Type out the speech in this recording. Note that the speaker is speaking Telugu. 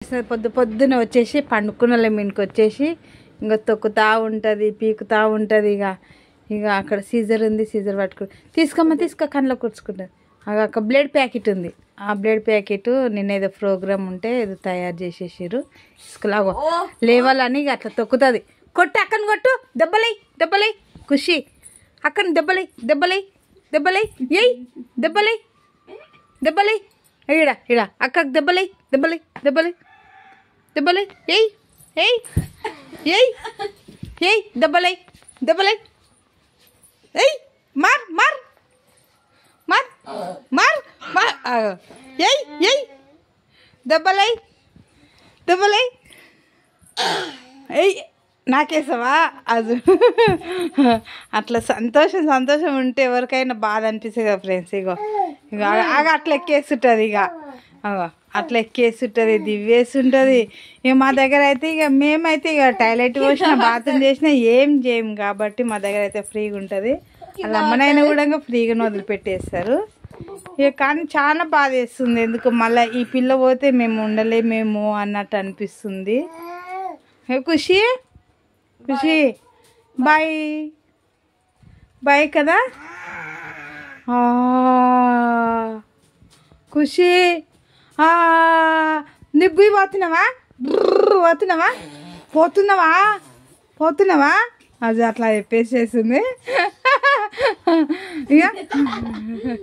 పొద్దున వచ్చేసి పండుకున్న మీనికి వచ్చేసి ఇంకా తొక్కుతా ఉంటుంది, పీకుతా ఉంటుంది. ఇక అక్కడ సీజర్ ఉంది, సీజర్ పట్టుకుని తీసుకో కళ్ళలో కూర్చుకుంటుంది. అక్కడ బ్లేడ్ ప్యాకెట్ ఉంది, ఆ బ్లేడ్ ప్యాకెట్ నిన్న ఏదో ప్రోగ్రామ్ ఉంటే ఏదో తయారు చేసేసారు. ఇసుకలాగో లేవాలని ఇక అట్లా తొక్కుతుంది. కొట్టు అక్కని కొట్టు, దెబ్బలై ఖుషి అక్కని దెబ్బలై ఏయ్ దెబ్బలై ఇడ అక్కకి దెబ్బలై ఏయ్ దెబ్బలై ఏయ్ మార్ ఏయ్ దెబ్బలై ఏయ్ నాకేసావా అది. అట్లా సంతోషం ఉంటే ఎవరికైనా బాధ అనిపిస్తుంది కదా ఫ్రెండ్స్. ఇగో అట్లా ఎక్కేస్తుంటుంది, అట్లా ఎక్కేస్తుంటుంది, దివ్వేస్తుంటుంది. ఇక మా దగ్గర అయితే ఇక మేమైతే ఇక టాయిలెట్ పోసినా బాత్రూమ్ చేసినా ఏం చేయం కాబట్టి మా దగ్గర అయితే ఫ్రీగా ఉంటుంది. వాళ్ళ అమ్మనైనా కూడా ఫ్రీగా వదిలిపెట్టేస్తారు. ఇక కానీ చాలా బాధ వేస్తుంది, ఎందుకు మళ్ళీ ఈ పిల్ల పోతే మేము ఉండలేమేమో అన్నట్టు అనిపిస్తుంది. ఖుషి బాయ్ కదా ఖుషి. నిబ్బి పోతున్నావా అది అట్లా చెప్పేసేసింది ఇక.